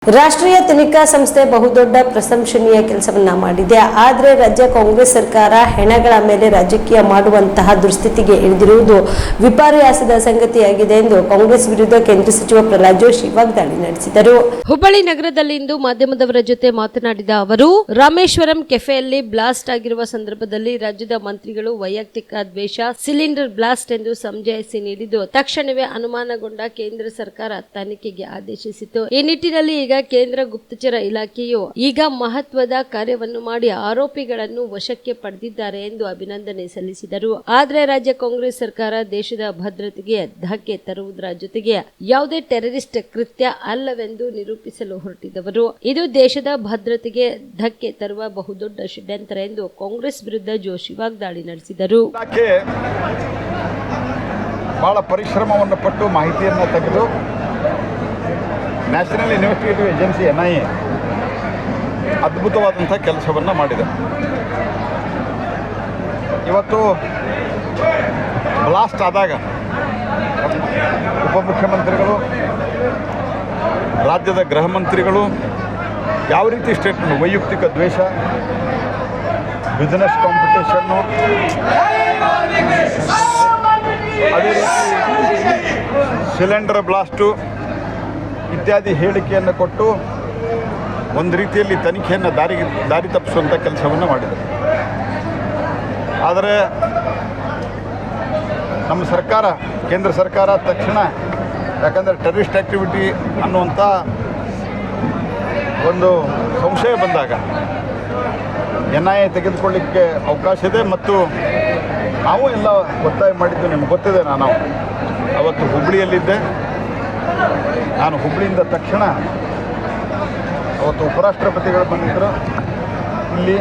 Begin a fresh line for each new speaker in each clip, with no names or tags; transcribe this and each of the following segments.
ರಾಷ್ಟ್ರೀಯ ತನಿಖಾ ಸಂಸ್ಥೆ ಬಹುದೊಡ್ಡ ಪ್ರಶಂಸನೀಯ ಕೆಲಸವನ್ನ ಮಾಡಿದೆ. ಆದರೆ ರಾಜ್ಯ ಕಾಂಗ್ರೆಸ್ ಸರ್ಕಾರ ಹೆಣಗಳ ಮೇಲೆ ರಾಜಕೀಯ ಮಾಡುವಂತಹ ದುಸ್ಥಿತಿಗೆ ಇಳಿದಿರುವುದು ವಿಪರ್ಯಾಸದ ಸಂಗತಿಯಾಗಿದೆ ಎಂದು ಕಾಂಗ್ರೆಸ್ ವಿರುದ್ಧ ಕೇಂದ್ರ ಸಚಿವ ಪ್ರಹ್ಲಾದ್ ಜೋಶಿ ವಾಗ್ದಾಳಿ ನಡೆಸಿದರು.
ಹುಬ್ಬಳ್ಳಿ ನಗರದಲ್ಲಿಂದು ಮಾಧ್ಯಮದವರ ಜೊತೆ ಮಾತನಾಡಿದ ಅವರು, ರಾಮೇಶ್ವರಂ ಕೆಫೆಯಲ್ಲಿ ಬ್ಲಾಸ್ಟ್ ಆಗಿರುವ ಸಂದರ್ಭದಲ್ಲಿ ರಾಜ್ಯದ ಮಂತ್ರಿಗಳು ವೈಯಕ್ತಿಕ ದ್ವೇಷ, ಸಿಲಿಂಡರ್ ಬ್ಲಾಸ್ಟ್ ಎಂದು ಸಮಜಾಯಿಷಿ ನೀಡಿದ್ದು ತಕ್ಷಣವೇ ಅನುಮಾನಗೊಂಡ ಕೇಂದ್ರ ಸರ್ಕಾರ ತನಿಖೆಗೆ ಆದೇಶಿಸಿತು. ಈ ನಿಟ್ಟಿನಲ್ಲಿ ಈಗ ಕೇಂದ್ರ ಗುಪ್ತಚರ ಇಲಾಖೆಯು ಈಗ ಮಹತ್ವದ ಕಾರ್ಯವನ್ನು ಮಾಡಿ ಆರೋಪಿಗಳನ್ನು ವಶಕ್ಕೆ ಪಡೆದಿದ್ದಾರೆ ಎಂದು ಅಭಿನಂದನೆ ಸಲ್ಲಿಸಿದರು. ಆದರೆ ರಾಜ್ಯ ಕಾಂಗ್ರೆಸ್ ಸರ್ಕಾರ ದೇಶದ ಭದ್ರತೆಗೆ ಧಕ್ಕೆ ತರುವುದರ ಜೊತೆಗೆ ಯಾವುದೇ ಟೆರರಿಸ್ಟ್ ಕೃತ್ಯ ಅಲ್ಲವೆಂದು ನಿರೂಪಿಸಲು ಹೊರಟಿದವರು. ಇದು ದೇಶದ ಭದ್ರತೆಗೆ ಧಕ್ಕೆ ತರುವ ಬಹುದೊಡ್ಡ ಷಡ್ಯಂತ್ರ ಎಂದು ಕಾಂಗ್ರೆಸ್ ವಿರುದ್ಧ ಜೋಶಿ ವಾಗ್ದಾಳಿ ನಡೆಸಿದರು.
ಬಹಳ ಪರಿಶ್ರಮವನ್ನು ಪಟ್ಟು ಮಾಹಿತಿಯನ್ನು ತೆಗೆದು ನ್ಯಾಷನಲ್ ಇನ್ವೆಸ್ಟಿಗೇಟಿವ್ ಏಜೆನ್ಸಿ NIA ಅದ್ಭುತವಾದಂಥ ಕೆಲಸವನ್ನು ಮಾಡಿದೆ. ಇವತ್ತು ಬ್ಲಾಸ್ಟ್ ಆದಾಗ ಉಪಮುಖ್ಯಮಂತ್ರಿಗಳು, ರಾಜ್ಯದ ಗೃಹ ಮಂತ್ರಿಗಳು ಯಾವ ರೀತಿ ಸ್ಟೇಟ್ಮೆಂಟ್, ವೈಯಕ್ತಿಕ ದ್ವೇಷ, ಬಿಸ್ನೆಸ್ ಕಾಂಪಿಟೇಷನ್ನು, ಅದೇ ರೀತಿ ಸಿಲಿಂಡರ್ ಬ್ಲಾಸ್ಟು ಇತ್ಯಾದಿ ಹೇಳಿಕೆಯನ್ನು ಕೊಟ್ಟು ಒಂದು ರೀತಿಯಲ್ಲಿ ತನಿಖೆಯನ್ನು ದಾರಿ ತಪ್ಪಿಸುವಂಥ ಕೆಲಸವನ್ನು ಮಾಡಿದರು. ಆದರೆ ನಮ್ಮ ಸರ್ಕಾರ, ಕೇಂದ್ರ ಸರ್ಕಾರ ತಕ್ಷಣ, ಯಾಕಂದರೆ ಟೆರರಿಸ್ಟ್ ಆ್ಯಕ್ಟಿವಿಟಿ ಅನ್ನುವಂಥ ಒಂದು ಸಂಶಯ ಬಂದಾಗ NIA ತೆಗೆದುಕೊಳ್ಳಿಕ್ಕೆ ಅವಕಾಶ ಇದೆ. ಮತ್ತು ನಾವು ಎಲ್ಲ ಒತ್ತಾಯ ಮಾಡಿದ್ದು ನಿಮ್ಗೆ ಗೊತ್ತಿದೆ. ನಾನು ಅವತ್ತು ಹುಬ್ಬಳ್ಳಿಯಲ್ಲಿದ್ದೆ. ನಾನು ಹುಬ್ಬಳ್ಳಿಯಿಂದ ತಕ್ಷಣ ಅವತ್ತು ಉಪರಾಷ್ಟ್ರಪತಿಗಳು ಬಂದಿದ್ದರು ಇಲ್ಲಿ.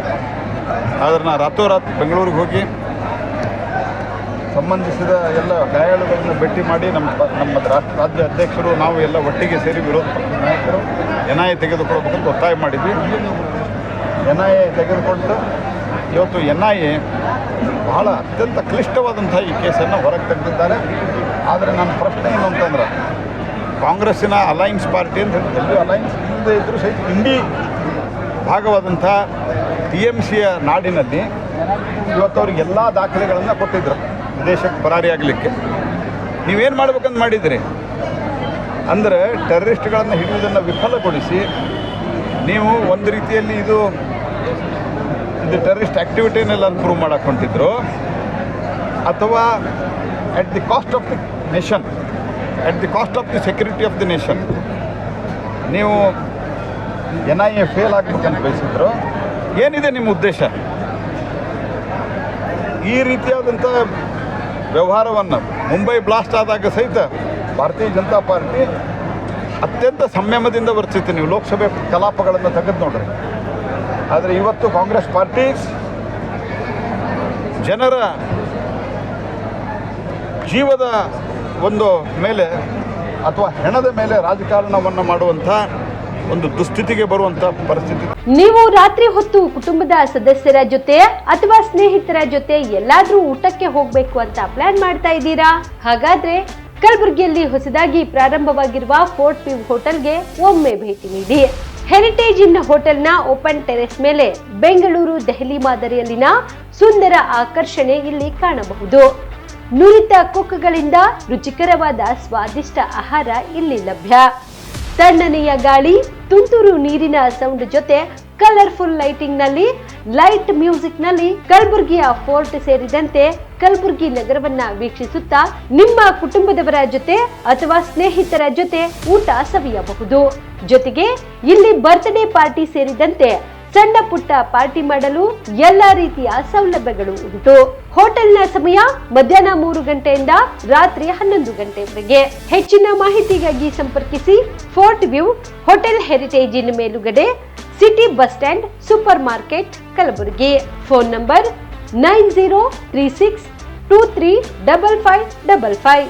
ಆದರೆ ನಾನು ರಾತ್ರೋರಾತ್ರಿ ಬೆಂಗಳೂರಿಗೆ ಹೋಗಿ ಸಂಬಂಧಿಸಿದ ಎಲ್ಲ ಗಾಯಾಳುಗಳನ್ನು ಭೇಟಿ ಮಾಡಿ ನಮ್ಮ ರಾಜ್ಯ ಅಧ್ಯಕ್ಷರು, ನಾವು ಎಲ್ಲ ಒಟ್ಟಿಗೆ ಸೇರಿ ವಿರೋಧ ಪಕ್ಷದ ನಾಯಕರು NIA ತೆಗೆದುಕೊಳ್ಬೇಕಂತ ಒತ್ತಾಯ ಮಾಡಿದ್ವಿ. NIA ತೆಗೆದುಕೊಂಡು ಇವತ್ತು NIA ಬಹಳ ಅತ್ಯಂತ ಕ್ಲಿಷ್ಟವಾದಂಥ ಈ ಕೇಸನ್ನು ಹೊರಗೆ ತೆಗೆದಿದ್ದಾರೆ. ಆದರೆ ನನ್ನ ಪ್ರಶ್ನೆ ಏನು ಅಂತಂದ್ರೆ, ಕಾಂಗ್ರೆಸ್ಸಿನ ಅಲೈನ್ಸ್ ಪಾರ್ಟಿ ಅಂತ ಎಲ್ಲಿ ಅಲೈನ್ಸ್ ಇಲ್ಲದೆ ಇದ್ದರೂ ಸಹಿತ ಇಂಡಿ ಭಾಗವಾದಂಥ TMCಯ ನಾಡಿನಲ್ಲಿ ಇವತ್ತು ಅವ್ರಿಗೆ ಎಲ್ಲ ದಾಖಲೆಗಳನ್ನು ಕೊಟ್ಟಿದ್ರು ವಿದೇಶಕ್ಕೆ ಪರಾರಿಯಾಗಲಿಕ್ಕೆ. ನೀವೇನು ಮಾಡ್ಬೇಕಂತ ಮಾಡಿದ್ರಿ ಅಂದರೆ, ಟೆರರಿಸ್ಟ್ಗಳನ್ನು ಹಿಡಿಯುವುದನ್ನು ವಿಫಲಗೊಳಿಸಿ ನೀವು ಒಂದು ರೀತಿಯಲ್ಲಿ ಇದು ಟೆರರಿಸ್ಟ್ ಆ್ಯಕ್ಟಿವಿಟಿನೆಲ್ಲ ಪ್ರೂವ್ ಮಾಡಕ್ಕೆ ಹೊಂಟಿದ್ರು, ಅಥವಾ at the cost of the nation, at the cost of the security of the nation ನೀವು NIA ಫೇಲ್ ಆಗಬೇಕಂತ ಬಯಸಿದ್ರು. ಏನಿದೆ ನಿಮ್ಮ ಉದ್ದೇಶ? ಈ ರೀತಿಯಾದಂಥ ವ್ಯವಹಾರವನ್ನು ಮುಂಬೈ ಬ್ಲಾಸ್ಟ್ ಆದಾಗ ಸಹಿತ ಭಾರತೀಯ ಜನತಾ ಪಾರ್ಟಿ ಅತ್ಯಂತ ಸಂಯಮದಿಂದ ವರ್ತಿತ್ತು. ನೀವು ಲೋಕಸಭೆ ಕಲಾಪಗಳನ್ನು ತೆಗೆದು ನೋಡ್ರಿ. ಆದರೆ ಇವತ್ತು ಕಾಂಗ್ರೆಸ್ ಪಾರ್ಟಿ ಜನರ ಜೀವದ ಒಂದು ಮೇಲೆ ಅಥವಾ ಹೆಣದ ಮೇಲೆ ರಾಜಕಾರಣವನ್ನು ಮಾಡುವಂಥ ಒಂದು ದುಸ್ಥಿತಿಗೆ ಬರುವಂಥ ಪರಿಸ್ಥಿತಿ.
ನೀವು ರಾತ್ರಿ ಹೊತ್ತು ಕುಟುಂಬದ ಸದಸ್ಯರ ಜೊತೆ ಅಥವಾ ಸ್ನೇಹಿತರ ಜೊತೆ ಎಲ್ಲಾದ್ರೂ ಊಟಕ್ಕೆ ಹೋಗ್ಬೇಕು ಅಂತ ಪ್ಲಾನ್ ಮಾಡ್ತಾ ಇದ್ದೀರಾ? ಹಾಗಾದ್ರೆ ಕಲಬುರಗಿಯಲ್ಲಿ ಹೊಸದಾಗಿ ಪ್ರಾರಂಭವಾಗಿರುವ ಫೋರ್ಟ್ ವ್ಯೂ ಹೋಟೆಲ್ಗೆ ಒಮ್ಮೆ ಭೇಟಿ ನೀಡಿ. ಹೆರಿಟೇಜ್ ಇನ್ ಹೋಟೆಲ್ನ ಓಪನ್ ಟೆರೆಸ್ ಮೇಲೆ ಬೆಂಗಳೂರು, ದೆಹಲಿ ಮಾದರಿಯಲ್ಲಿನ ಸುಂದರ ಆಕರ್ಷಣೆ ಇಲ್ಲಿ ಕಾಣಬಹುದು. ನುರಿತ ಕುಕ್ಗಳಿಂದ ರುಚಿಕರವಾದ ಸ್ವಾದಿಷ್ಟ ಆಹಾರ ಇಲ್ಲಿ ಲಭ್ಯ. ತಣ್ಣನೆಯ ಗಾಳಿ, ತುಂತುರು ನೀರಿನ ಸೌಂಡ್ ಜೊತೆ ಕಲರ್ಫುಲ್ ಲೈಟಿಂಗ್ ನಲ್ಲಿ, ಲೈಟ್ ಮ್ಯೂಸಿಕ್ ನಲ್ಲಿ ಕಲಬುರಗಿಯ ಫೋರ್ಟ್ ಸೇರಿದಂತೆ ಕಲಬುರಗಿ ನಗರವನ್ನ ವೀಕ್ಷಿಸುತ್ತಾ ನಿಮ್ಮ ಕುಟುಂಬದವರ ಜೊತೆ ಅಥವಾ ಸ್ನೇಹಿತರ ಜೊತೆ ಊಟ ಸವಿಯಬಹುದು. ಜೊತೆಗೆ ಇಲ್ಲಿ ಬರ್ತ್ಡೇ ಪಾರ್ಟಿ ಸೇರಿದಂತೆ ಸಣ್ಣ ಪುಟ್ಟ ಪಾರ್ಟಿ ಮಾಡಲು ಎಲ್ಲಾ ರೀತಿಯ ಸೌಲಭ್ಯಗಳು ಉಂಟು. ಹೋಟೆಲ್ನ ಸಮಯ ಮಧ್ಯಾಹ್ನ 3 ಗಂಟೆಯಿಂದ ರಾತ್ರಿ 11 ಗಂಟೆವರೆಗೆ. ಹೆಚ್ಚಿನ ಮಾಹಿತಿಗಾಗಿ ಸಂಪರ್ಕಿಸಿ ಫೋರ್ಟ್ ವ್ಯೂ ಹೋಟೆಲ್, ಹೆರಿಟೇಜ್ ಇನ್ ಮೇಲುಗಡೆ, city bus stand, super market, Kalaburagi. Phone number 9036235555.